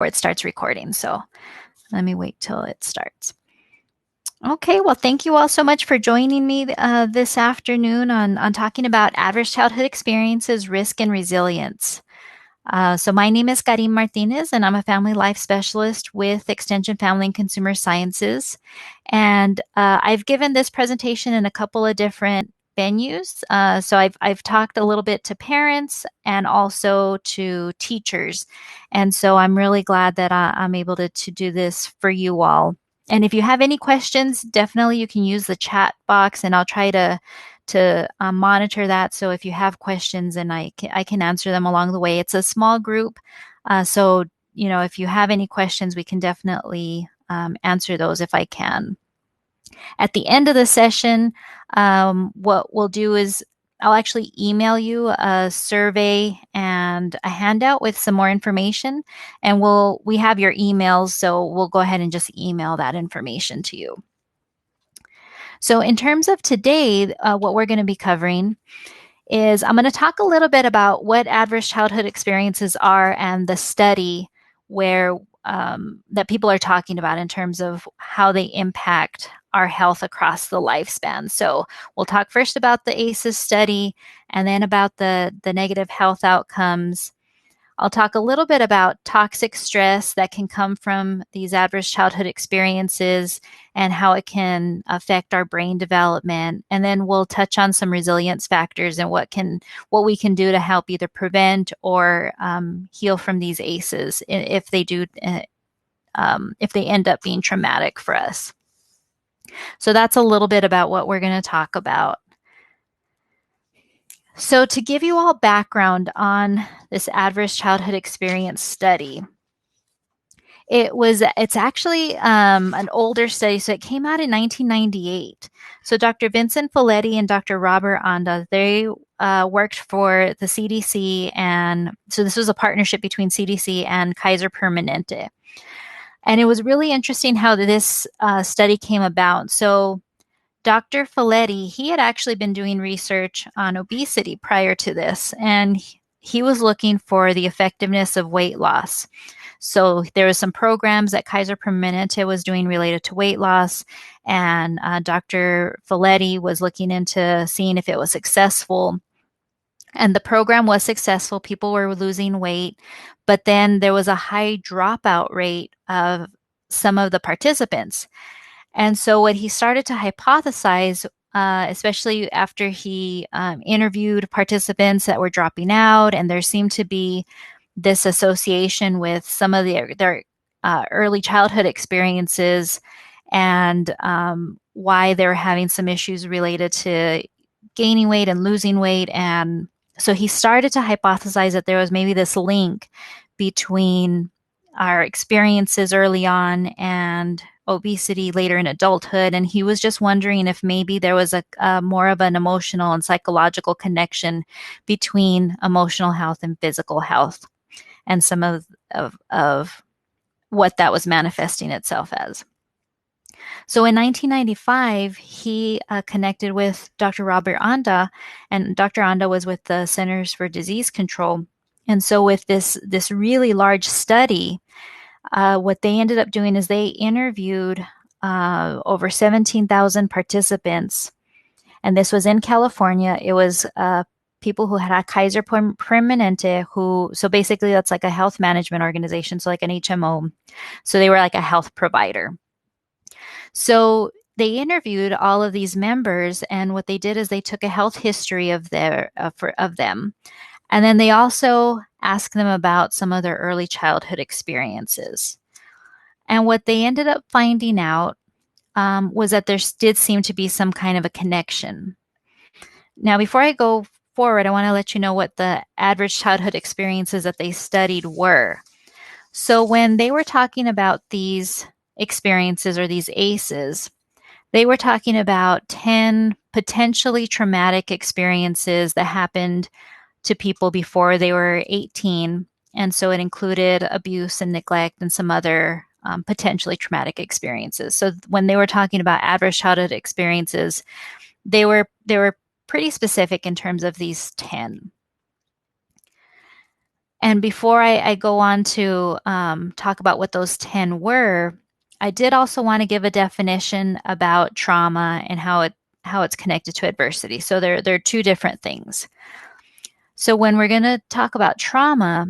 it starts recording. So let me wait till it starts. Okay, well, thank you all so much for joining me this afternoon on talking about adverse childhood experiences, risk, and resilience. So my name is Karim Martinez, and I'm a family life specialist with Extension Family and Consumer Sciences. And I've given this presentation in a couple of different venues. So I've talked a little bit to parents and also to teachers. And so I'm really glad that I'm able to do this for you all. And if you have any questions, definitely you can use the chat box, and I'll try to monitor that. So if you have questions, and I can answer them along the way. It's a small group, so if you have any questions, we can definitely answer those if I can. At the end of the session, what we'll do is I'll actually email you a survey and a handout with some more information, and we have your emails, so we'll go ahead and just email that information to you. So in terms of today, what we're going to be covering is I'm going to talk a little bit about what adverse childhood experiences are and the study where that people are talking about in terms of how they impact our health across the lifespan. So we'll talk first about the ACEs study and then about the negative health outcomes. I'll talk a little bit about toxic stress that can come from these adverse childhood experiences and how it can affect our brain development. And then we'll touch on some resilience factors and what we can do to help either prevent or heal from these ACEs if they end up being traumatic for us. So that's a little bit about what we're going to talk about. So to give you all background on this adverse childhood experience study, it's actually an older study. So it came out in 1998. So Dr. Vincent Folletti and Dr. Robert Anda, they worked for the CDC. And so this was a partnership between CDC and Kaiser Permanente. And it was really interesting how this study came about. So Dr. Folletti, he had actually been doing research on obesity prior to this, and he was looking for the effectiveness of weight loss. So there were some programs that Kaiser Permanente was doing related to weight loss, and Dr. Folletti was looking into seeing if it was successful. And the program was successful. People were losing weight, but then there was a high dropout rate of some of the participants. And so what he started to hypothesize, especially after he interviewed participants that were dropping out, and there seemed to be this association with some of their early childhood experiences and why they were having some issues related to gaining weight and losing weight. And so he started to hypothesize that there was maybe this link between our experiences early on and obesity later in adulthood. And he was just wondering if maybe there was a more of an emotional and psychological connection between emotional health and physical health, and some of what that was manifesting itself as. So in 1995, he connected with Dr. Robert Anda, and Dr. Anda was with the Centers for Disease Control. And so with this really large study, what they ended up doing is they interviewed over 17,000 participants, and this was in California. It was people who had a Kaiser Permanente, so basically that's like a health management organization, so like an HMO. So they were like a health provider. So they interviewed all of these members, and what they did is they took a health history of them. And then they also asked them about some of their early childhood experiences. And what they ended up finding out was that there did seem to be some kind of a connection. Now, before I go forward, I want to let you know what the adverse childhood experiences that they studied were. So when they were talking about these experiences or these ACEs, they were talking about 10 potentially traumatic experiences that happened to people before they were 18. And so it included abuse and neglect and some other potentially traumatic experiences. So when they were talking about adverse childhood experiences, they were pretty specific in terms of these 10. And before I go on to talk about what those 10 were, I did also want to give a definition about trauma and how it's connected to adversity. So they're two different things. So when we're going to talk about trauma,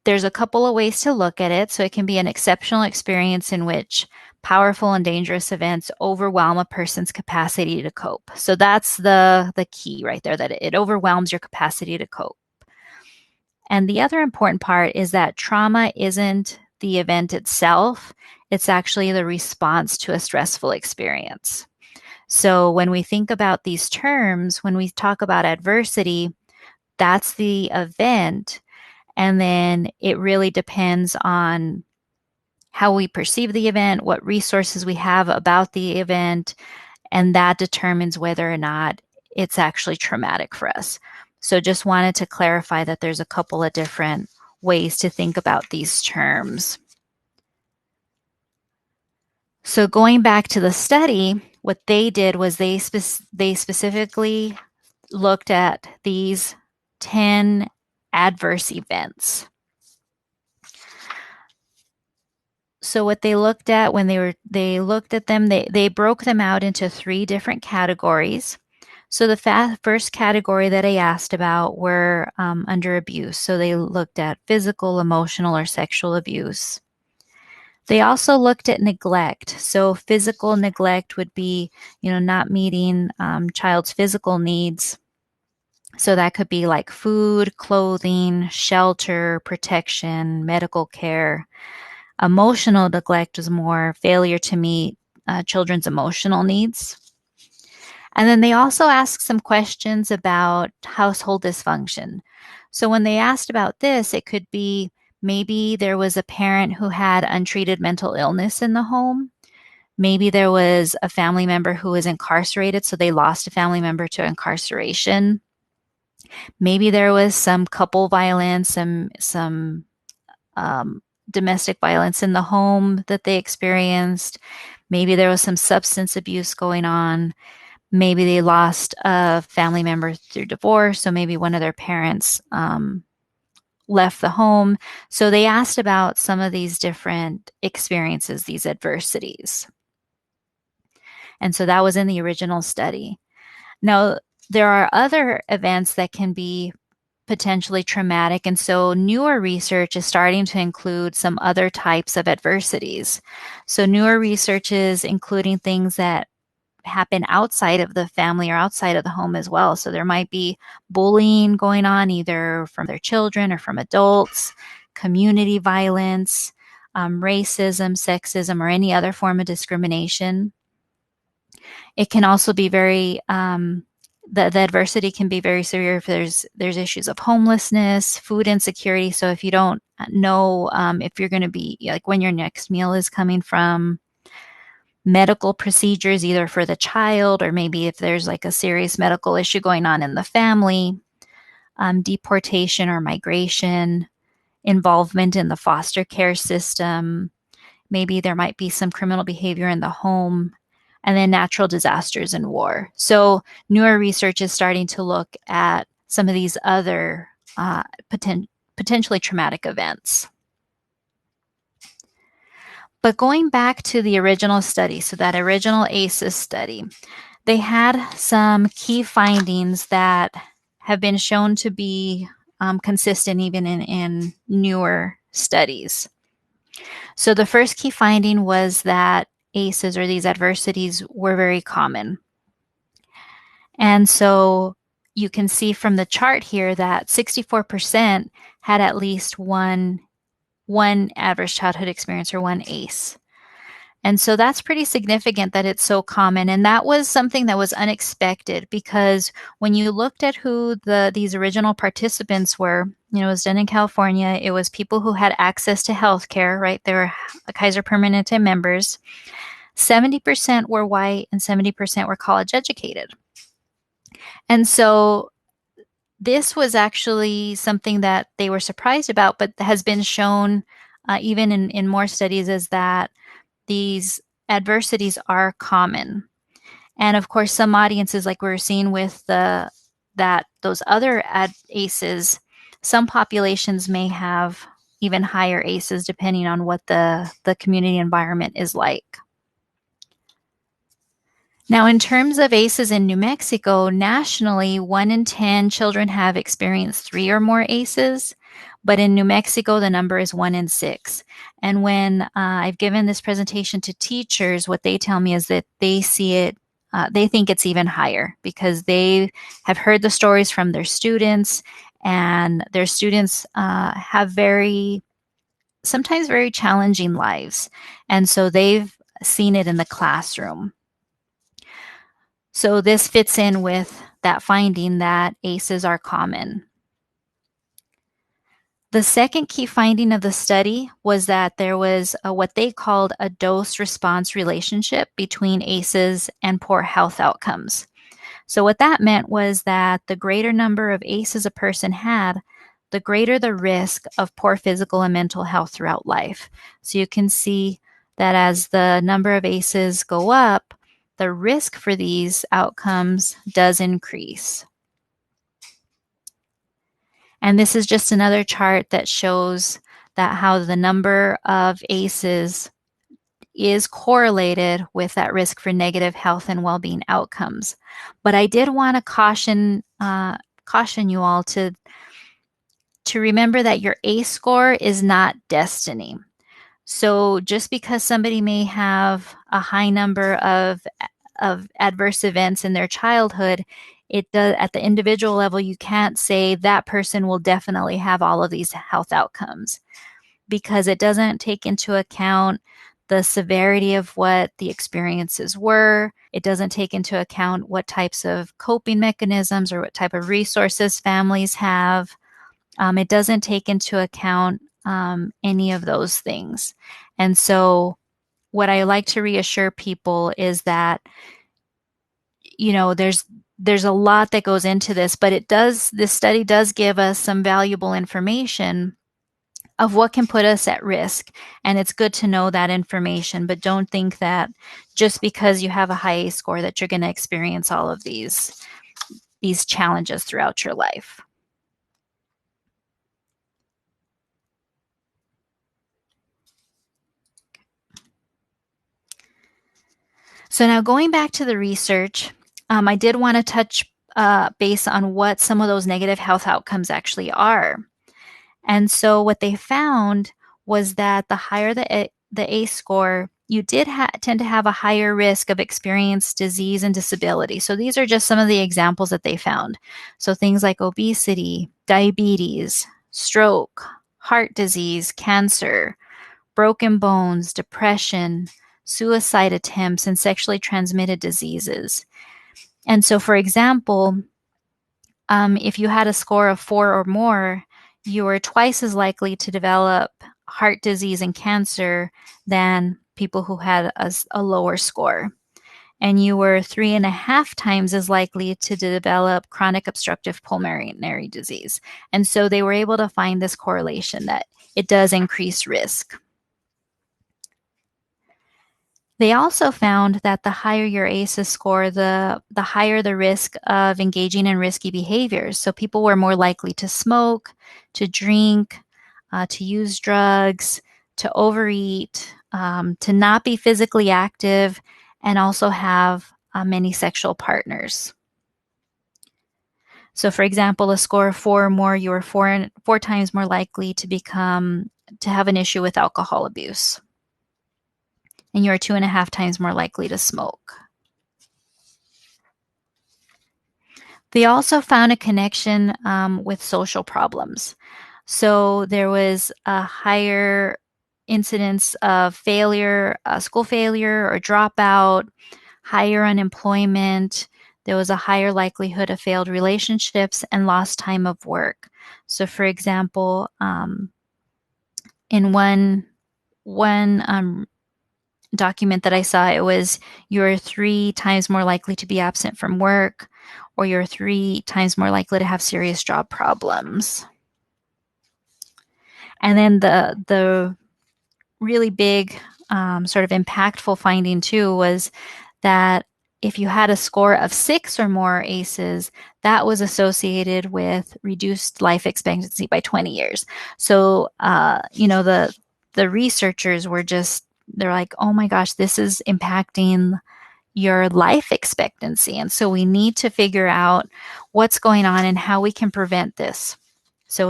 there's a couple of ways to look at it. So it can be an exceptional experience in which powerful and dangerous events overwhelm a person's capacity to cope. So that's the key right there, that it overwhelms your capacity to cope. And the other important part is that trauma isn't the event itself, it's actually the response to a stressful experience. So when we think about these terms, when we talk about adversity, that's the event. And then it really depends on how we perceive the event, what resources we have about the event, and that determines whether or not it's actually traumatic for us. So just wanted to clarify that there's a couple of different ways to think about these terms. So going back to the study, what they did was they specifically looked at these 10 adverse events. So what they looked at when they looked at them, they broke them out into 3 different categories. So the first category that I asked about were under abuse. So they looked at physical, emotional, or sexual abuse. They also looked at neglect. So physical neglect would be, not meeting child's physical needs. So that could be like food, clothing, shelter, protection, medical care. Emotional neglect is more failure to meet children's emotional needs. And then they also asked some questions about household dysfunction. So when they asked about this, it could be maybe there was a parent who had untreated mental illness in the home. Maybe there was a family member who was incarcerated, so they lost a family member to incarceration. Maybe there was some couple violence, some domestic violence in the home that they experienced. Maybe there was some substance abuse going on. Maybe they lost a family member through divorce, so maybe one of their parents left the home. So they asked about some of these different experiences, these adversities. And so that was in the original study. Now, there are other events that can be potentially traumatic, and so newer research is starting to include some other types of adversities. So newer research is including things that happen outside of the family or outside of the home as well. So there might be bullying going on either from their children or from adults, community violence, racism, sexism, or any other form of discrimination. It can also be very the adversity can be very severe if there's issues of homelessness, food insecurity. So if you don't know if you're going to be like when your next meal is coming from, medical procedures either for the child or maybe if there's like a serious medical issue going on in the family, deportation or migration, involvement in the foster care system, maybe there might be some criminal behavior in the home, and then natural disasters and war. So newer research is starting to look at some of these other potentially traumatic events. But going back to the original study, so that original ACEs study, they had some key findings that have been shown to be consistent even in newer studies. So the first key finding was that ACEs, or these adversities, were very common. And so you can see from the chart here that 64% had at least one adverse childhood experience or one ACE. And so that's pretty significant that it's so common. And that was something that was unexpected because when you looked at who these original participants were, it was done in California. It was people who had access to healthcare, right? They were Kaiser Permanente members. 70% were white and 70% were college educated. And so this was actually something that they were surprised about, but has been shown even in more studies is that these adversities are common. And of course, some audiences, like we were seeing with those other ACEs, some populations may have even higher ACEs depending on what the community environment is like. Now, in terms of ACEs in New Mexico, nationally, 1 in 10 children have experienced 3 or more ACEs, but in New Mexico, the number is 1 in 6. And when I've given this presentation to teachers, what they tell me is that they see it, they think it's even higher because they have heard the stories from their students, and their students have sometimes very challenging lives. And so they've seen it in the classroom. So this fits in with that finding that ACEs are common. The second key finding of the study was that there was what they called a dose-response relationship between ACEs and poor health outcomes. So what that meant was that the greater number of ACEs a person had, the greater the risk of poor physical and mental health throughout life. So you can see that as the number of ACEs go up, the risk for these outcomes does increase. And this is just another chart that shows that how the number of ACEs is correlated with that risk for negative health and well-being outcomes. But I did want to caution you all to remember that your ACE score is not destiny. So just because somebody may have a high number of adverse events in their childhood, it does, at the individual level, you can't say that person will definitely have all of these health outcomes, because it doesn't take into account the severity of what the experiences were. It doesn't take into account what types of coping mechanisms or what type of resources families have. It doesn't take into account any of those things. And so what I like to reassure people is that, you know, there's a lot that goes into this, but this study does give us some valuable information of what can put us at risk. And it's good to know that information, but don't think that just because you have a high ACE score that you're going to experience all of these challenges throughout your life. So now going back to the research, I did want to touch base on what some of those negative health outcomes actually are. And so what they found was that the higher the ACE score, you did tend to have a higher risk of experienced disease and disability. So these are just some of the examples that they found. So things like obesity, diabetes, stroke, heart disease, cancer, broken bones, depression, suicide attempts, and sexually transmitted diseases. And so, for example, if you had a score of 4 or more, you were twice as likely to develop heart disease and cancer than people who had a lower score. And you were 3.5 times as likely to develop chronic obstructive pulmonary disease. And so they were able to find this correlation that it does increase risk. They also found that the higher your ACEs score, the higher the risk of engaging in risky behaviors. So people were more likely to smoke, to drink, to use drugs, to overeat, to not be physically active, and also have many sexual partners. So for example, a score of 4 or more, you were four times more likely to have an issue with alcohol abuse. And you are 2.5 times more likely to smoke. They also found a connection with social problems. So there was a higher incidence of failure, school failure or dropout, higher unemployment. There was a higher likelihood of failed relationships and lost time of work. So for example, in one document that I saw, it was you're 3 times more likely to be absent from work, or you're 3 times more likely to have serious job problems. And then the really big sort of impactful finding too was that if you had a score of 6 or more ACEs, that was associated with reduced life expectancy by 20 years. So, the researchers were they're like, oh my gosh, this is impacting your life expectancy. And so we need to figure out what's going on and how we can prevent this. So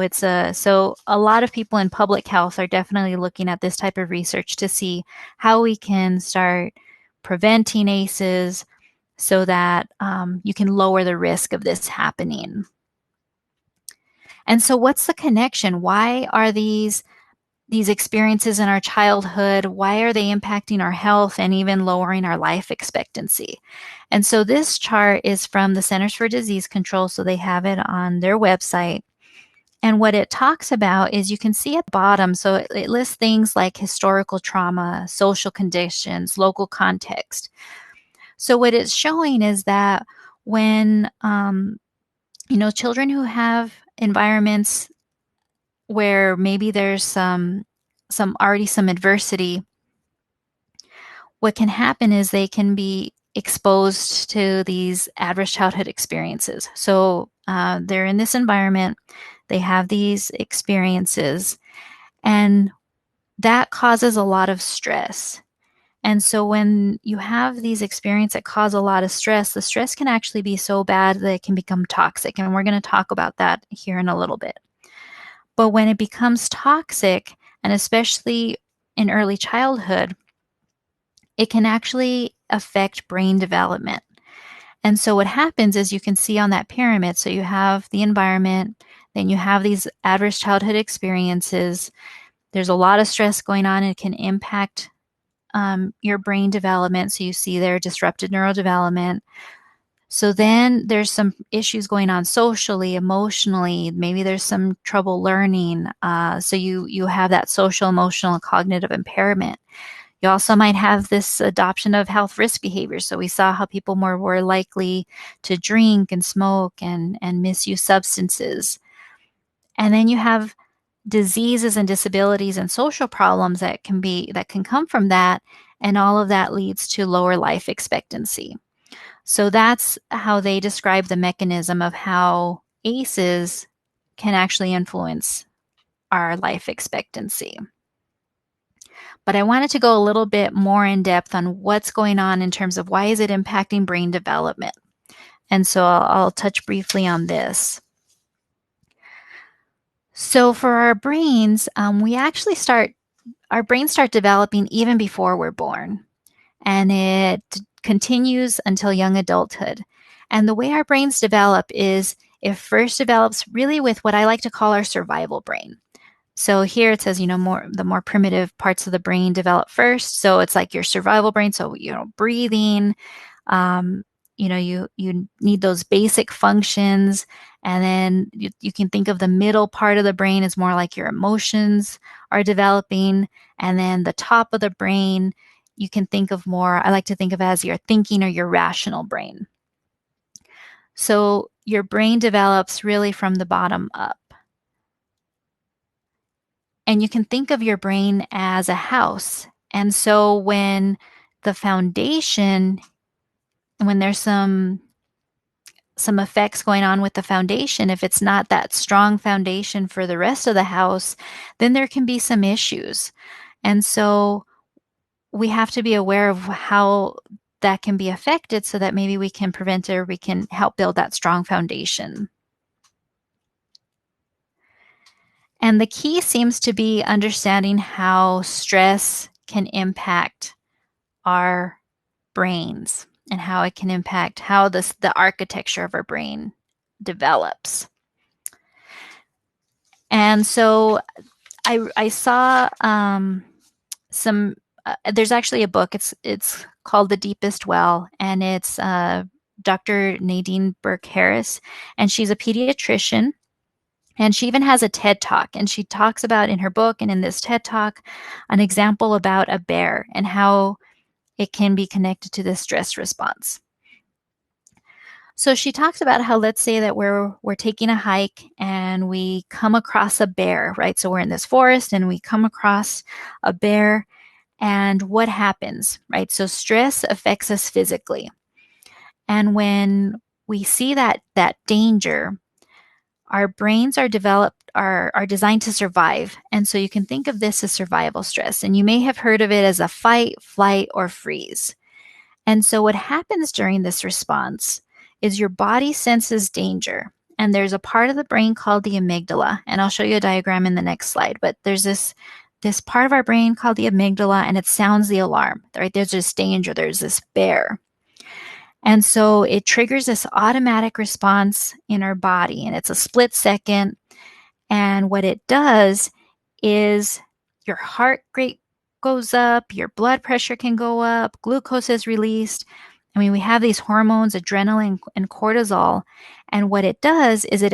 a lot of people in public health are definitely looking at this type of research to see how we can start preventing ACEs so that you can lower the risk of this happening. And so what's the connection? Why are these experiences in our childhood, why are they impacting our health and even lowering our life expectancy? And so this chart is from the Centers for Disease Control, so they have it on their website. And what it talks about is you can see at the bottom, so it lists things like historical trauma, social conditions, local context. So what it's showing is that when, children who have environments where maybe there's some adversity, what can happen is they can be exposed to these adverse childhood experiences. So they're in this environment, they have these experiences, and that causes a lot of stress. And so when you have these experiences that cause a lot of stress, the stress can actually be so bad that it can become toxic. And we're going to talk about that here in a little bit. But when it becomes toxic, and especially in early childhood, it can actually affect brain development. And so what happens is you can see on that pyramid, so you have the environment, then you have these adverse childhood experiences. There's a lot of stress going on, and it can impact your brain development. So you see there disrupted neurodevelopment. So then there's some issues going on socially, emotionally. Maybe there's some trouble learning. So you have that social, emotional, and cognitive impairment. You also might have this adoption of health risk behaviors. So we saw how people were likely to drink and smoke and misuse substances. And then you have diseases and disabilities and social problems that can come from that. And all of that leads to lower life expectancy. So that's how they describe the mechanism of how ACEs can actually influence our life expectancy. But I wanted to go a little bit more in depth on what's going on in terms of why is it impacting brain development. And so I'll touch briefly on this. So for our brains, our brains start developing even before we're born. And it continues until young adulthood. And the way our brains develop is it first develops really with what I like to call our survival brain. So here it says, the more primitive parts of the brain develop first. So it's like your survival brain. So, breathing, you need those basic functions. And then you can think of the middle part of the brain as more like your emotions are developing. And then the top of the brain, you can think of I like to think of as your thinking or your rational brain. So your brain develops really from the bottom up. And you can think of your brain as a house. And so when there's some effects going on with the foundation, if it's not that strong foundation for the rest of the house, then there can be some issues. And so we have to be aware of how that can be affected so that maybe we can prevent it or we can help build that strong foundation. And the key seems to be understanding how stress can impact our brains and how it can impact how the architecture of our brain develops. And so I saw there's actually a book. It's called The Deepest Well, and it's Dr. Nadine Burke-Harris, and she's a pediatrician. And she even has a TED Talk, and she talks about in her book and in this TED Talk an example about a bear and how it can be connected to the stress response. So she talks about how, let's say that we're taking a hike and we come across a bear, right? So we're in this forest and we come across a bear, and what happens, right? So stress affects us physically. And when we see that danger, our brains are designed to survive. And so you can think of this as survival stress. And you may have heard of it as a fight, flight, or freeze. And so what happens during this response is your body senses danger. And there's a part of the brain called the amygdala. And I'll show you a diagram in the next slide. But there's this part of our brain called the amygdala, and it sounds the alarm, right? There's this danger, there's this bear. And so it triggers this automatic response in our body, and it's a split second. And what it does is your heart rate goes up, your blood pressure can go up, glucose is released. I mean, we have these hormones, adrenaline and cortisol. And what it does is it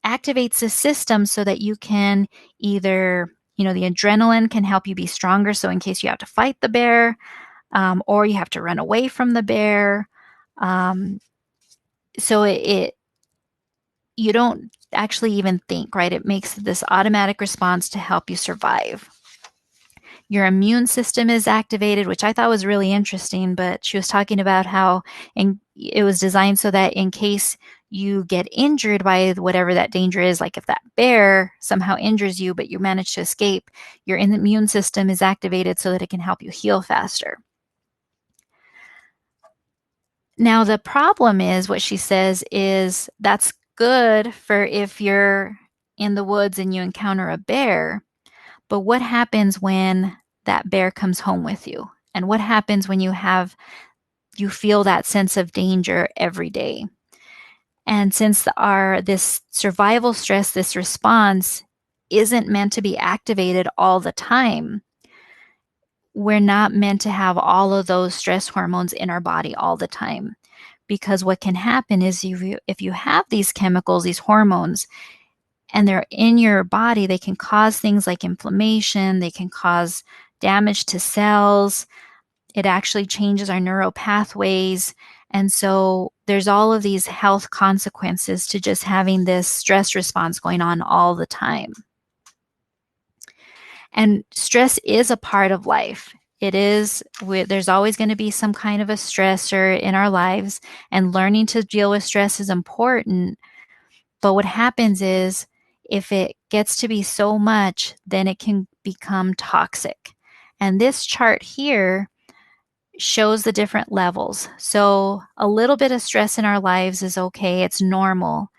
activates the system so that you can either, the adrenaline can help you be stronger. So in case you have to fight the bear, or you have to run away from the bear. So you don't actually even think, right? It makes this automatic response to help you survive. Your immune system is activated, which I thought was really interesting, but she was talking about how it was designed so that in case you get injured by whatever that danger is, like if that bear somehow injures you, but you manage to escape, your immune system is activated so that it can help you heal faster. Now, the problem is what she says is that's good for if you're in the woods and you encounter a bear, but what happens when that bear comes home with you? And what happens when you feel that sense of danger every day? And since this survival stress, this response isn't meant to be activated all the time, we're not meant to have all of those stress hormones in our body all the time. Because what can happen is if you have these chemicals, these hormones, and they're in your body, they can cause things like inflammation, they can cause damage to cells. It actually changes our neural pathways. And so there's all of these health consequences to just having this stress response going on all the time. And stress is a part of life. There's always going to be some kind of a stressor in our lives, and learning to deal with stress is important. But what happens is if it gets to be so much, then it can become toxic. And this chart here shows the different levels. So a little bit of stress in our lives is okay. It's normal.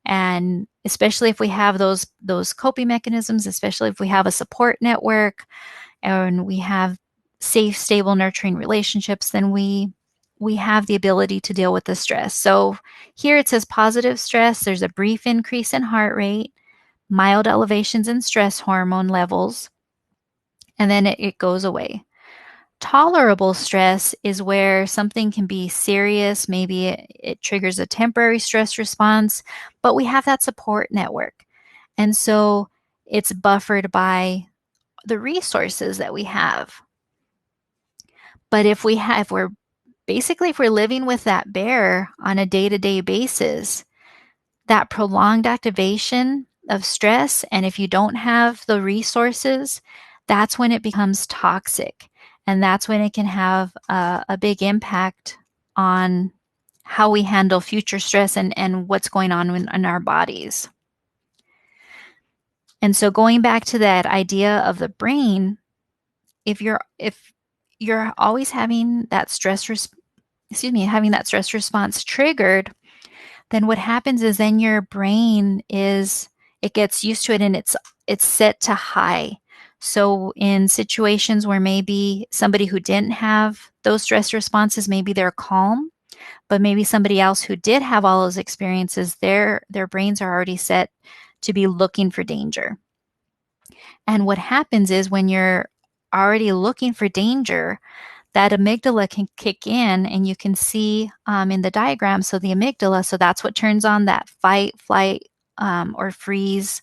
And especially if we have those coping mechanisms, especially if we have a support network and we have safe, stable, nurturing relationships, then we have the ability to deal with the stress. So here it says positive stress. There's a brief increase in heart rate, mild elevations in stress hormone levels, and then it goes away. Tolerable stress is where something can be serious. Maybe it triggers a temporary stress response, but we have that support network. And so it's buffered by the resources that we have. But if we're living with that bear on a day-to-day basis, that prolonged activation of stress, and if you don't have the resources, that's when it becomes toxic. And that's when it can have a big impact on how we handle future stress and what's going on in our bodies. And so going back to that idea of the brain, if you're always having that stress response triggered, then what happens is then your brain it gets used to it, and it's set to high. So in situations where maybe somebody who didn't have those stress responses, maybe they're calm, but maybe somebody else who did have all those experiences, their brains are already set to be looking for danger. And what happens is when you're already looking for danger, that amygdala can kick in, and you can see in the diagram, so the amygdala, so that's what turns on that fight, flight, or freeze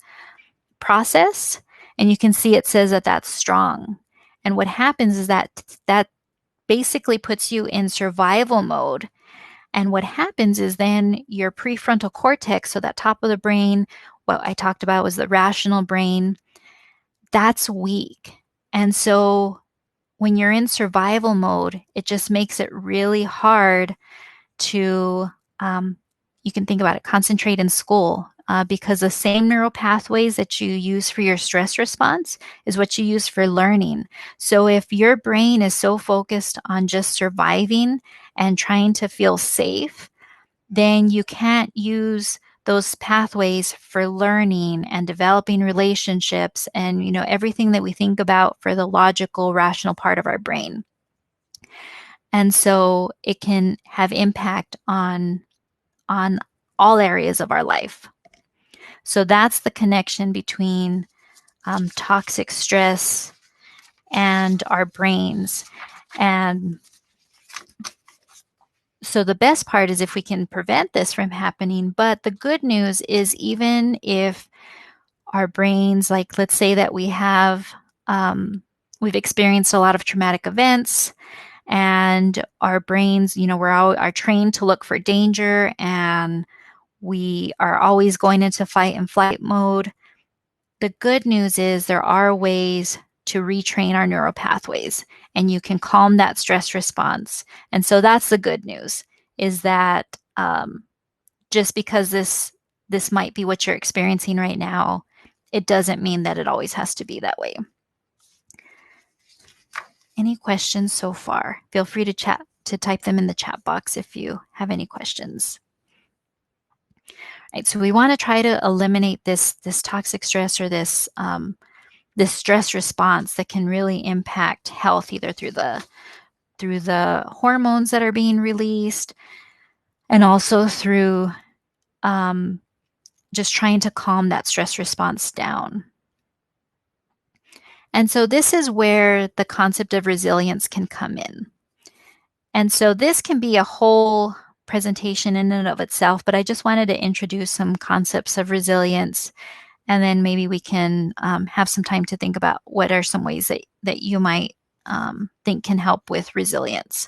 process. And you can see it says that that's strong. And what happens is that basically puts you in survival mode. And what happens is then your prefrontal cortex, so that top of the brain, what I talked about was the rational brain, that's weak. And so when you're in survival mode, it just makes it really hard to, you can think about it, concentrate in school, because the same neural pathways that you use for your stress response is what you use for learning. So if your brain is so focused on just surviving and trying to feel safe, then you can't use those pathways for learning and developing relationships and, everything that we think about for the logical, rational part of our brain. And so it can have impact on all areas of our life. So that's the connection between toxic stress and our brains. And so the best part is if we can prevent this from happening. But the good news is, even if our brains, like let's say that we've experienced a lot of traumatic events, and our brains, are trained to look for danger, and we are always going into fight and flight mode. The good news is there are ways to retrain our neural pathways, and you can calm that stress response. And so that's the good news, is that just because this might be what you're experiencing right now, it doesn't mean that it always has to be that way. Any questions so far? Feel free to type them in the chat box if you have any questions. Right, so we want to try to eliminate this toxic stress, or this stress response that can really impact health, either through the hormones that are being released, and also through just trying to calm that stress response down. And so this is where the concept of resilience can come in. And so this can be a whole presentation in and of itself, but I just wanted to introduce some concepts of resilience, and then maybe we can have some time to think about what are some ways that you might think can help with resilience.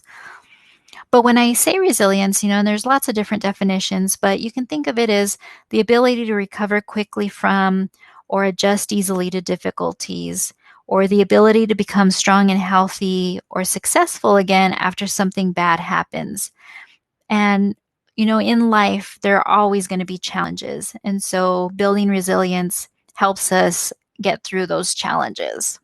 But when I say resilience, there's lots of different definitions, but you can think of it as the ability to recover quickly from or adjust easily to difficulties, or the ability to become strong and healthy or successful again after something bad happens. And, in life, there are always going to be challenges. And so building resilience helps us get through those challenges.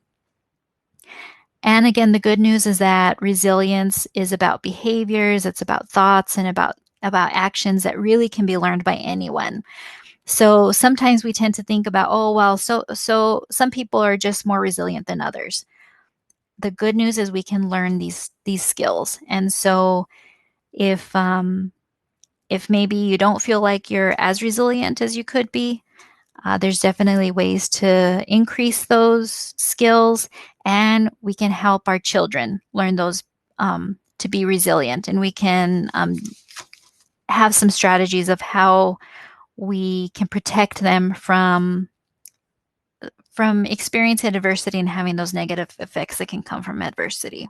And again, the good news is that resilience is about behaviors, it's about thoughts, and about actions that really can be learned by anyone. So sometimes we tend to think about, oh, well, so some people are just more resilient than others. The good news is we can learn these skills. And so if maybe you don't feel like you're as resilient as you could be, there's definitely ways to increase those skills, and we can help our children learn those to be resilient. And we can have some strategies of how we can protect them from experiencing adversity and having those negative effects that can come from adversity.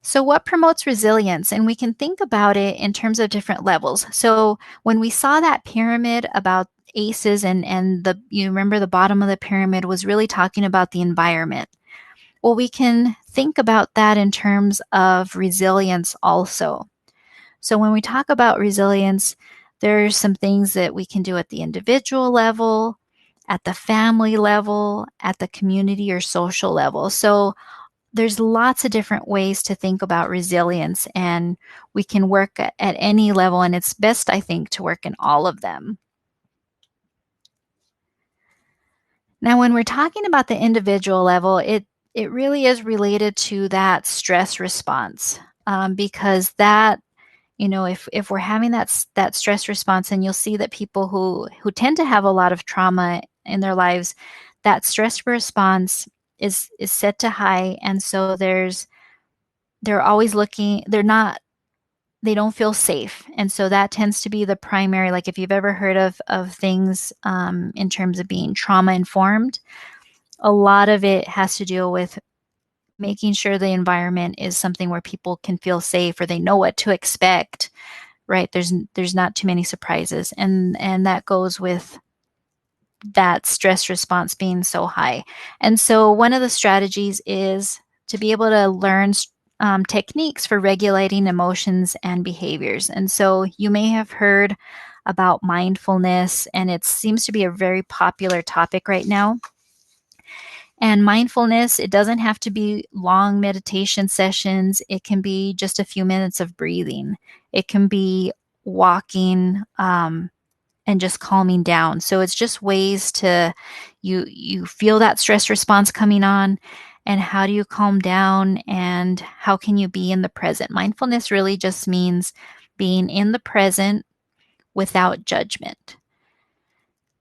So what promotes resilience? And we can think about it in terms of different levels. So when we saw that pyramid about ACEs, and you remember the bottom of the pyramid was really talking about the environment. Well, we can think about that in terms of resilience also. So when we talk about resilience, there's some things that we can do at the individual level, at the family level, at the community or social level. So there's lots of different ways to think about resilience, and we can work at any level, and it's best, I think, to work in all of them. Now, when we're talking about the individual level, it really is related to that stress response, because that, if we're having that stress response, and you'll see that people who tend to have a lot of trauma in their lives, that stress response is set to high, and so they're always looking, they don't feel safe. And so that tends to be the primary, like if you've ever heard of things in terms of being trauma informed, a lot of it has to do with making sure the environment is something where people can feel safe, or they know what to expect, right? There's not too many surprises. And that goes with that stress response being so high. And so one of the strategies is to be able to learn techniques for regulating emotions and behaviors. And so you may have heard about mindfulness, and it seems to be a very popular topic right now. And mindfulness, it doesn't have to be long meditation sessions. It can be just a few minutes of breathing. It can be walking and just calming down. So it's just ways to you feel that stress response coming on, and how do you calm down, and how can you be in the present? Mindfulness really just means being in the present without judgment.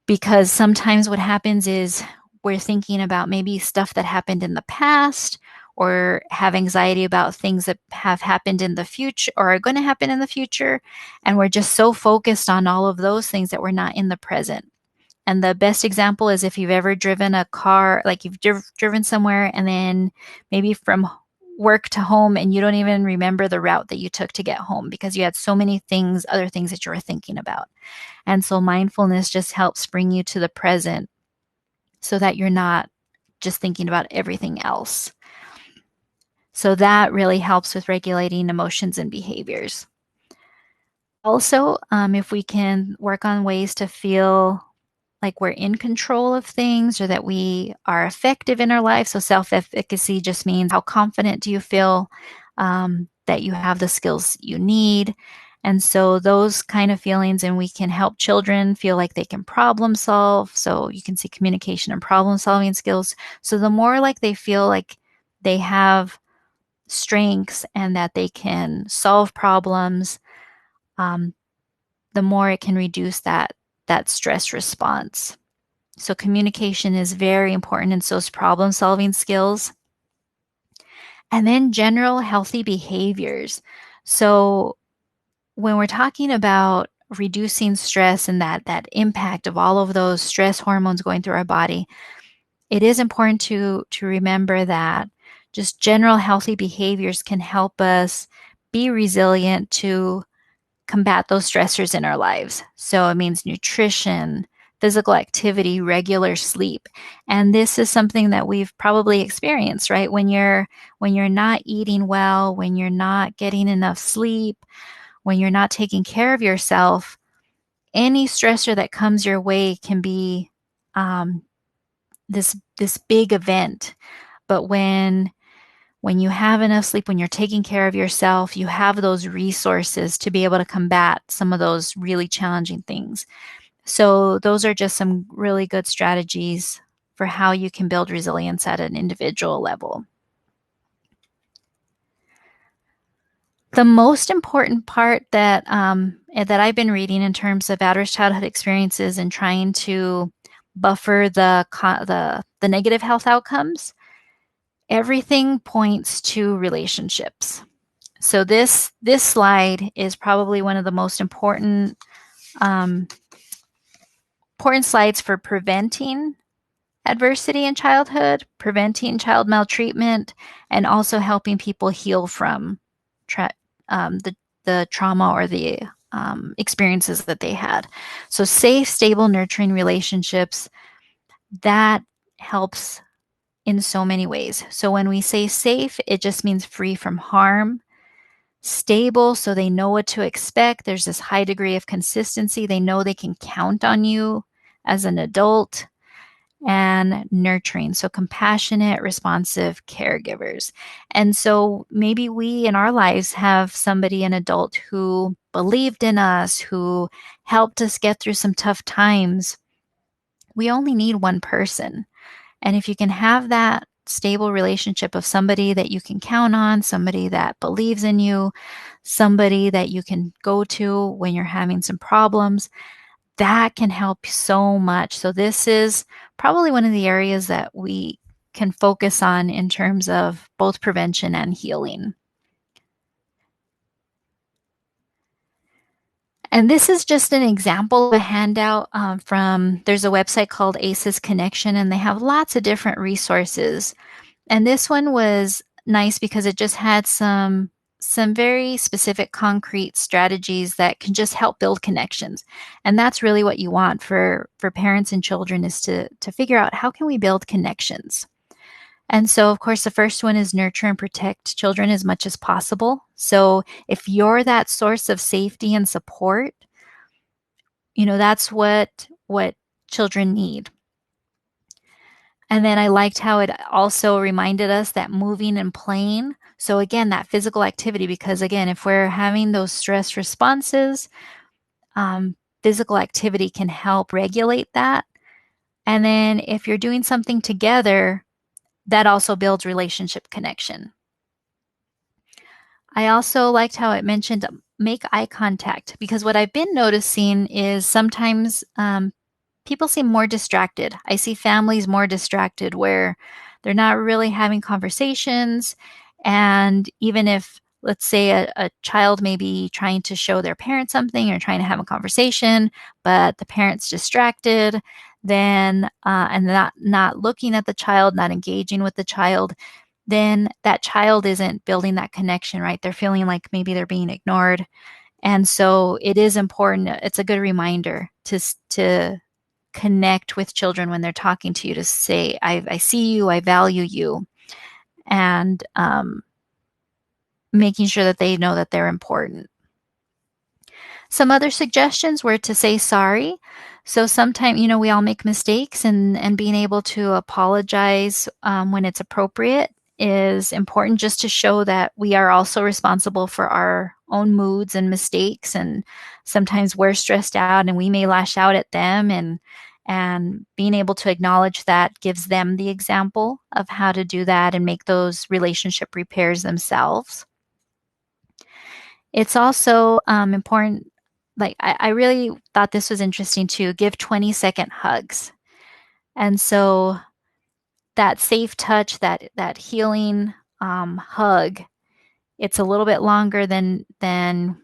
Because sometimes what happens is we're thinking about maybe stuff that happened in the past, or have anxiety about things that have happened in the future or are going to happen in the future. And we're just so focused on all of those things that we're not in the present. And the best example is if you've ever driven a car, like you've driven somewhere and then maybe from work to home, and you don't even remember the route that you took to get home because you had so many things, other things that you were thinking about. And so mindfulness just helps bring you to the present so that you're not just thinking about everything else. So that really helps with regulating emotions and behaviors. Also, if we can work on ways to feel like we're in control of things, or that we are effective in our life. So self-efficacy just means how confident do you feel that you have the skills you need. And so those kind of feelings, and we can help children feel like they can problem solve. So you can see communication and problem solving skills. So the more like they feel like they have strengths and that they can solve problems, the more it can reduce that stress response. So communication is very important, and so is problem solving skills. And then general healthy behaviors. So when we're talking about reducing stress and that impact of all of those stress hormones going through our body, it is important to remember that just general healthy behaviors can help us be resilient to combat those stressors in our lives. So it means nutrition, physical activity, regular sleep. And this is something that we've probably experienced, right? When you're not eating well, when you're not getting enough sleep, when you're not taking care of yourself, any stressor that comes your way can be this big event. But when you have enough sleep, when you're taking care of yourself, you have those resources to be able to combat some of those really challenging things. So those are just some really good strategies for how you can build resilience at an individual level. The most important part that I've been reading in terms of adverse childhood experiences and trying to buffer the negative health outcomes, everything points to relationships. So this slide is probably one of the most important slides for preventing adversity in childhood, preventing child maltreatment, and also helping people heal from the trauma or the experiences that they had. So safe, stable, nurturing relationships, that helps in so many ways. So when we say safe, it just means free from harm. Stable, so they know what to expect. There's this high degree of consistency. They know they can count on you as an adult. And nurturing, so compassionate, responsive caregivers. And so maybe we in our lives have somebody, an adult, who believed in us, who helped us get through some tough times. We only need one person. And if you can have that stable relationship of somebody that you can count on, somebody that believes in you, somebody that you can go to when you're having some problems, that can help so much. So this is probably one of the areas that we can focus on in terms of both prevention and healing. And this is just an example of a handout there's a website called ACEs Connection, and they have lots of different resources. And this one was nice because it just had some very specific concrete strategies that can just help build connections. And that's really what you want for parents and children, is to figure out how can we build connections. And so, of course, the first one is nurture and protect children as much as possible. So if you're that source of safety and support, that's what children need. And then I liked how it also reminded us that moving and playing. So again, that physical activity, because again, if we're having those stress responses, physical activity can help regulate that. And then if you're doing something together, that also builds relationship connection. I also liked how it mentioned make eye contact, because what I've been noticing is sometimes people seem more distracted. I see families more distracted where they're not really having conversations. And even if, let's say, a child may be trying to show their parent something or trying to have a conversation, but the parent's distracted, then and not looking at the child, not engaging with the child, then that child isn't building that connection, right? They're feeling like maybe they're being ignored. And so it is important. It's a good reminder to connect with children when they're talking to you, to say, I see you, I value you, and making sure that they know that they're important. Some other suggestions were to say sorry. So sometimes, we all make mistakes, and being able to apologize when it's appropriate is important, just to show that we are also responsible for our own moods and mistakes. And sometimes we're stressed out and we may lash out at them, and being able to acknowledge that gives them the example of how to do that and make those relationship repairs themselves. It's also important, like I really thought this was interesting too, give 20-second hugs. And so that safe touch, that healing hug, it's a little bit longer than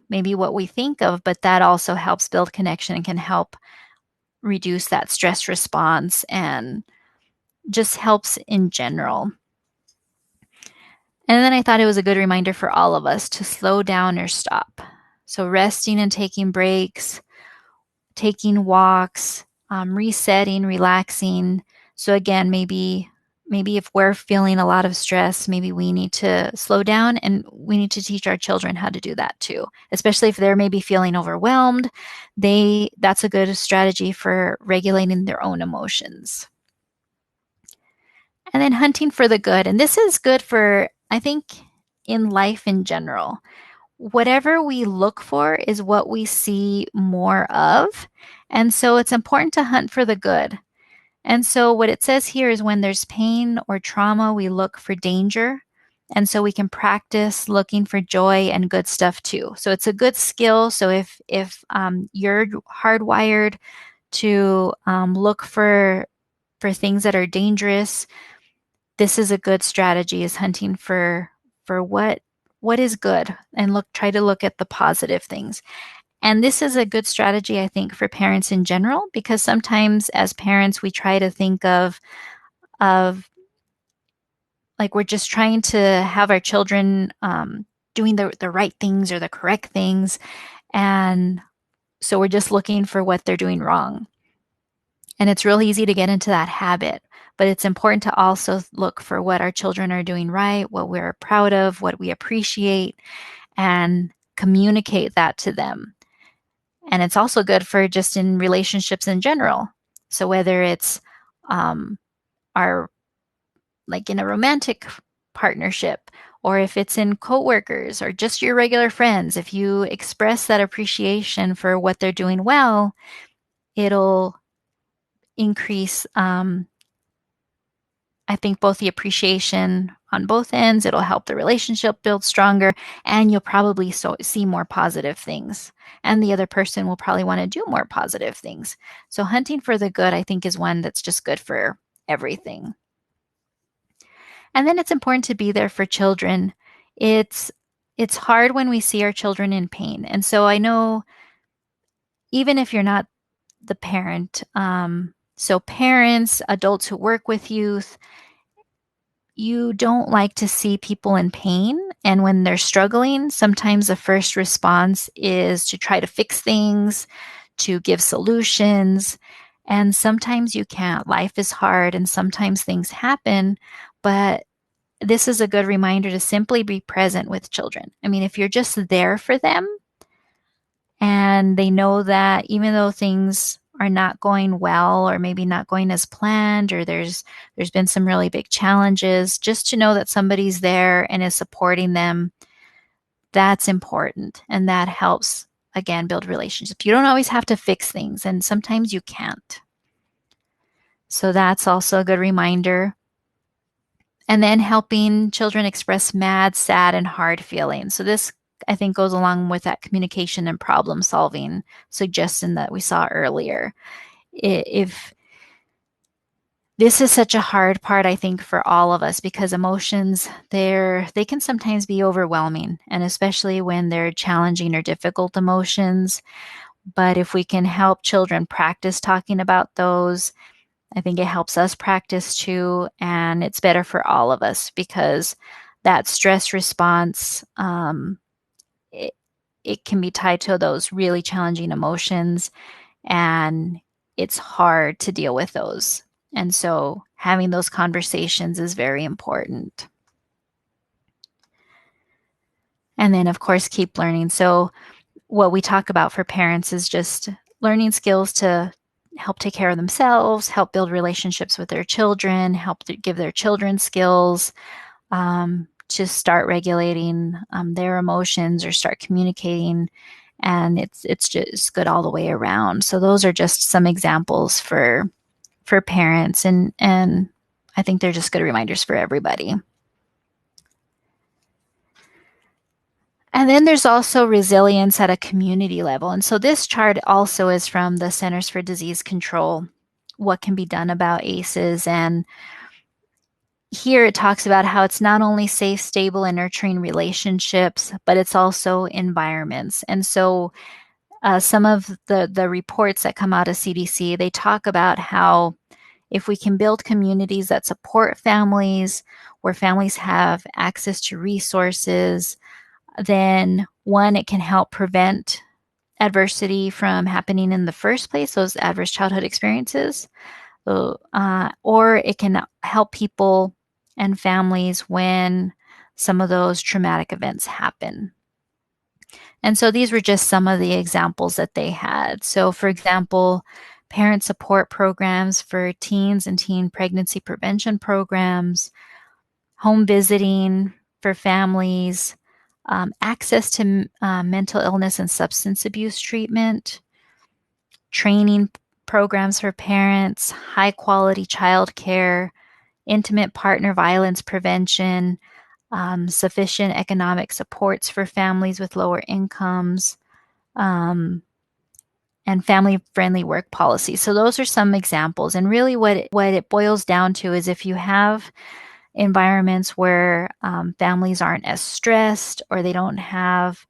maybe what we think of, but that also helps build connection and can help reduce that stress response and just helps in general. And then I thought it was a good reminder for all of us to slow down or stop. So resting and taking breaks, taking walks, resetting, relaxing. So again, maybe if we're feeling a lot of stress, maybe we need to slow down, and we need to teach our children how to do that too. Especially if they're maybe feeling overwhelmed, that's a good strategy for regulating their own emotions. And then hunting for the good. And this is good for, I think, in life in general. Whatever we look for is what we see more of. And so it's important to hunt for the good. And so what it says here is when there's pain or trauma, we look for danger. And so we can practice looking for joy and good stuff too. So it's a good skill. So if you're hardwired to look for things that are dangerous, this is a good strategy, is hunting for what is good, and try to look at the positive things. And this is a good strategy, I think, for parents in general, because sometimes as parents we try to think of like we're just trying to have our children doing the right things or the correct things, and so we're just looking for what they're doing wrong. And it's real easy to get into that habit. But it's important to also look for what our children are doing right, what we're proud of, what we appreciate, and communicate that to them. And it's also good for just in relationships in general. So whether it's our, like in a romantic partnership, or if it's in coworkers or just your regular friends, if you express that appreciation for what they're doing well, it'll increase I think both the appreciation on both ends, it'll help the relationship build stronger, and you'll probably see more positive things. And the other person will probably want to do more positive things. So hunting for the good, I think, is one that's just good for everything. And then it's important to be there for children. It's hard when we see our children in pain. And so I know, even if you're not the parent, so parents, adults who work with youth, you don't like to see people in pain. And when they're struggling, sometimes the first response is to try to fix things, to give solutions. And sometimes you can't. Life is hard and sometimes things happen, but this is a good reminder to simply be present with children. I mean, if you're just there for them and they know that even though things are not going well or maybe not going as planned or there's been some really big challenges, just to know that somebody's there and is supporting them, that's important, and that helps again build relationships. You don't always have to fix things, and sometimes you can't. So that's also a good reminder. And then helping children express mad, sad, and hard feelings. So this, I think, goes along with that communication and problem solving suggestion that we saw earlier. If this is such a hard part, I think, for all of us, because emotions, they can sometimes be overwhelming, and especially when they're challenging or difficult emotions. But if we can help children practice talking about those, I think it helps us practice too, and it's better for all of us because that stress response, it, it can be tied to those really challenging emotions, and it's hard to deal with those. And so having those conversations is very important. And then, of course, keep learning. So what we talk about for parents is just learning skills to help take care of themselves, help build relationships with their children, help give their children skills to start regulating their emotions or start communicating. And it's just good all the way around. So those are just some examples for parents, and I think they're just good reminders for everybody. And then there's also resilience at a community level. And so this chart also is from the Centers for Disease Control, what can be done about ACEs. And here it talks about how it's not only safe, stable, and nurturing relationships, but it's also environments. And so some of the reports that come out of CDC, they talk about how if we can build communities that support families, where families have access to resources, then one, it can help prevent adversity from happening in the first place, those adverse childhood experiences. Or it can help people and families when some of those traumatic events happen. And so these were just some of the examples that they had. So, for example, parent support programs for teens and teen pregnancy prevention programs, home visiting for families, access to mental illness and substance abuse treatment, training programs for parents, high quality childcare, intimate partner violence prevention, sufficient economic supports for families with lower incomes, um, and family-friendly work policies. So those are some examples. And really what it boils down to is if you have environments where families aren't as stressed or they don't have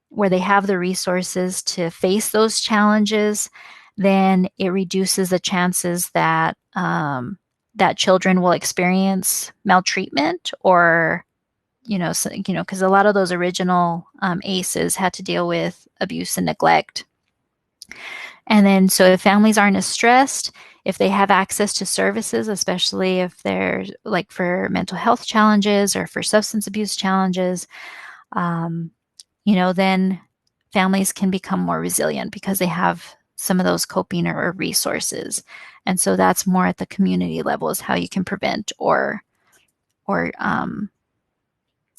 where they have the resources to face those challenges, then it reduces the chances that that children will experience maltreatment or because a lot of those original ACEs had to deal with abuse and neglect. And then, so if families aren't as stressed, if they have access to services, especially if they're like for mental health challenges or for substance abuse challenges, then families can become more resilient because they have some of those coping or resources. And so that's more at the community level is how you can prevent or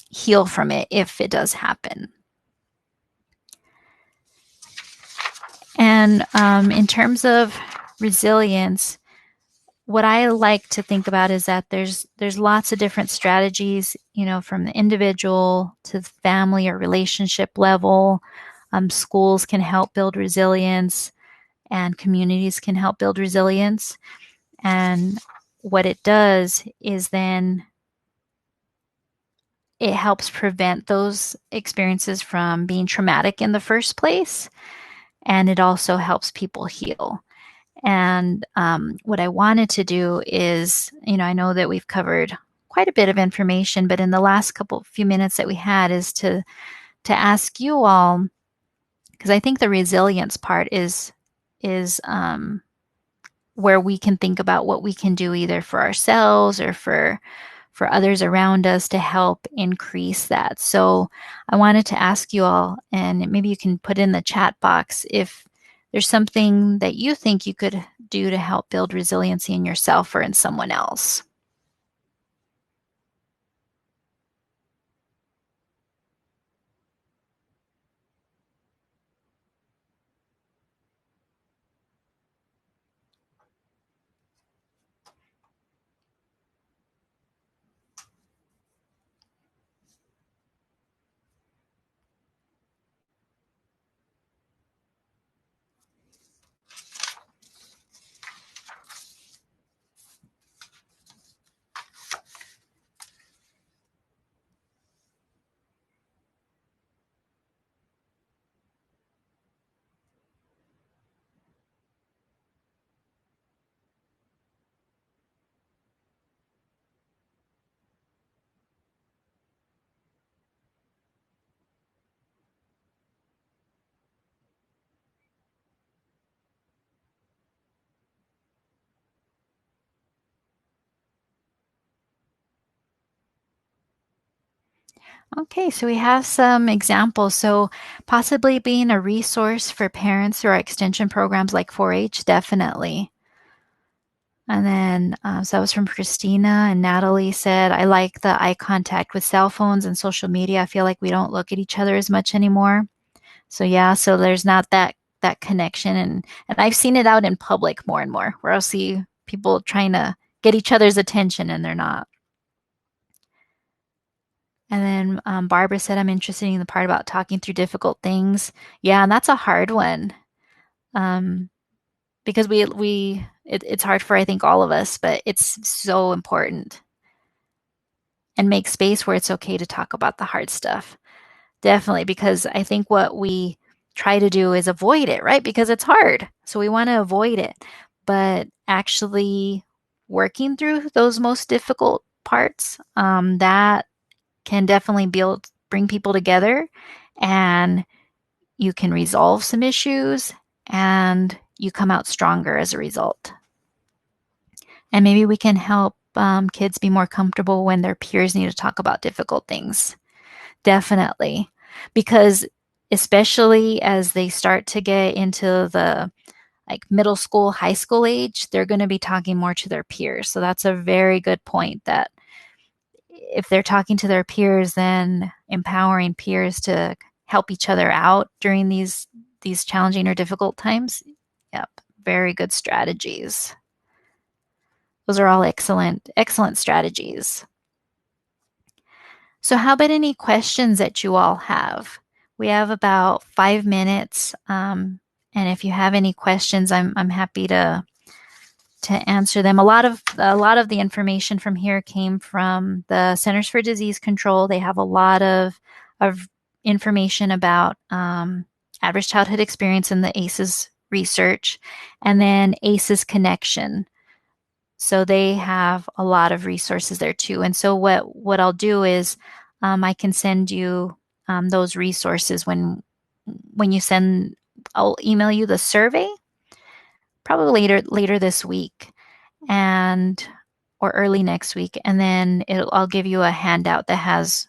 heal from it if it does happen. And in terms of resilience, what I like to think about is that there's lots of different strategies, from the individual to the family or relationship level. Schools can help build resilience, and communities can help build resilience. And what it does is then it helps prevent those experiences from being traumatic in the first place. And it also helps people heal. And what I wanted to do is, I know that we've covered quite a bit of information, but in the last few minutes that we had is to ask you all, because I think the resilience part is where we can think about what we can do either for ourselves or for others around us to help increase that. So I wanted to ask you all, and maybe you can put in the chat box if there's something that you think you could do to help build resiliency in yourself or in someone else. Okay, so we have some examples. So possibly being a resource for parents through our extension programs like 4-H, definitely. And then, so that was from Christina, and Natalie said, I like the eye contact with cell phones and social media. I feel like we don't look at each other as much anymore. So yeah, so there's not that connection, and I've seen it out in public more and more, where I'll see people trying to get each other's attention and they're not. And then Barbara said, I'm interested in the part about talking through difficult things. Yeah, and that's a hard one. Um, because it's hard for I think all of us, but it's so important. And make space where it's okay to talk about the hard stuff. Definitely, because I think what we try to do is avoid it, right? Because it's hard. So we want to avoid it. But actually working through those most difficult parts, that can definitely bring people together, and you can resolve some issues and you come out stronger as a result. And maybe we can help kids be more comfortable when their peers need to talk about difficult things. Definitely. Because especially as they start to get into the like middle school, high school age, they're going to be talking more to their peers. So that's a very good point, that if they're talking to their peers, then empowering peers to help each other out during these challenging or difficult times. Yep, very good strategies. Those are all excellent strategies. So how about any questions that you all have? We have about 5 minutes, and if you have any questions, I'm happy to answer them. A lot of the information from here came from the Centers for Disease Control. They have a lot of information about average childhood experience in the ACEs research, and then ACEs connection. So they have a lot of resources there too. And so what I'll do is I can send you those resources when you send. I'll email you the survey probably later this week, and or early next week, and then I'll give you a handout that has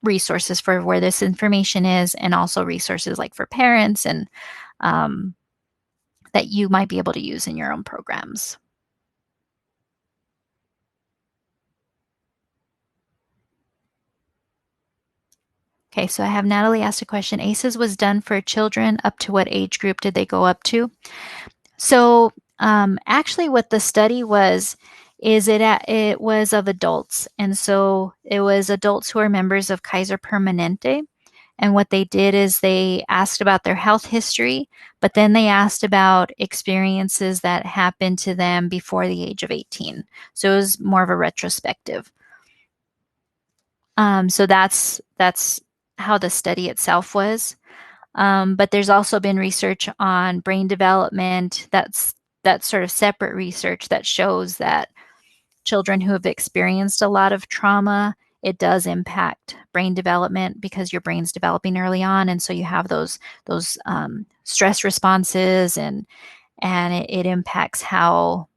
resources for where this information is, and also resources like for parents and that you might be able to use in your own programs. Okay, so I have Natalie asked a question. ACEs was done for children. Up to what age group did they go up to? So actually what the study was is it was of adults. And so it was adults who are members of Kaiser Permanente. And what they did is they asked about their health history, but then they asked about experiences that happened to them before the age of 18. So it was more of a retrospective. So that's how the study itself was. But there's also been research on brain development. That's sort of separate research that shows that children who have experienced a lot of trauma, it does impact brain development because your brain's developing early on, and so you have those stress responses and it impacts how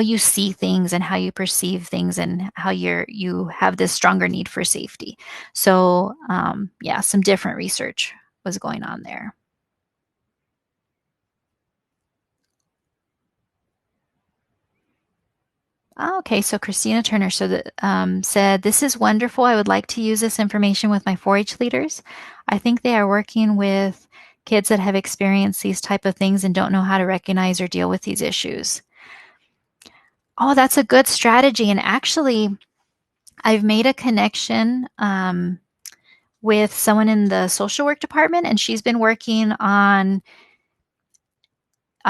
you see things and how you perceive things and how you have this stronger need for safety. So yeah, some different research was going on there. Oh, okay, so Christina Turner said, "This is wonderful. I would like to use this information with my 4-H leaders. I think they are working with kids that have experienced these type of things and don't know how to recognize or deal with these issues." Oh, that's a good strategy. And actually, I've made a connection with someone in the social work department, and she's been working on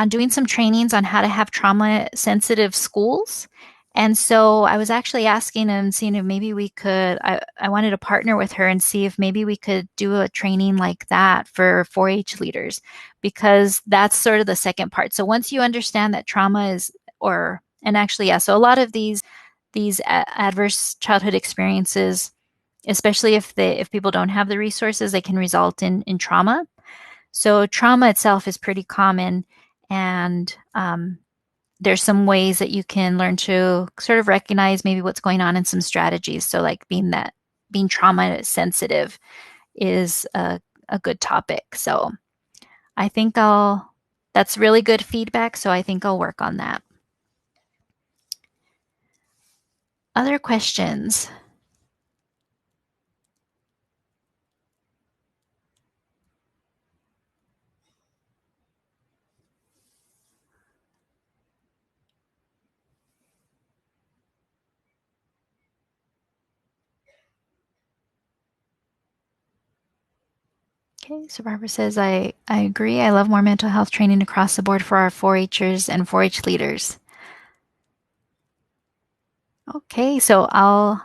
doing some trainings on how to have trauma sensitive schools. And so I was actually asking and seeing if maybe we could, I wanted to partner with her and see if maybe we could do a training like that for 4-H leaders, because that's sort of the second part. So once you understand that trauma is, and actually, yeah, so a lot of these adverse childhood experiences, especially if people don't have the resources, they can result in trauma. So trauma itself is pretty common, and there's some ways that you can learn to sort of recognize maybe what's going on and some strategies. So like being trauma sensitive is a good topic. So I think that's really good feedback. So I think I'll work on that. Other questions? Okay, so Barbara says, I agree. I love more mental health training across the board for our 4-Hers and 4-H leaders. Okay, so I'll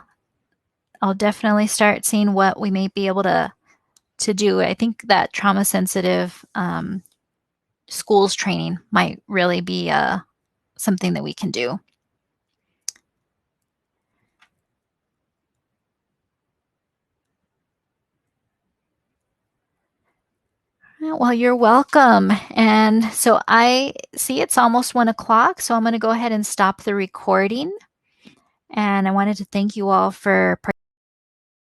definitely start seeing what we may be able to do. I think that trauma sensitive schools training might really be something that we can do. Well, you're welcome. And so I see it's almost 1 o'clock, so I'm going to go ahead and stop the recording. And I wanted to thank you all for participating.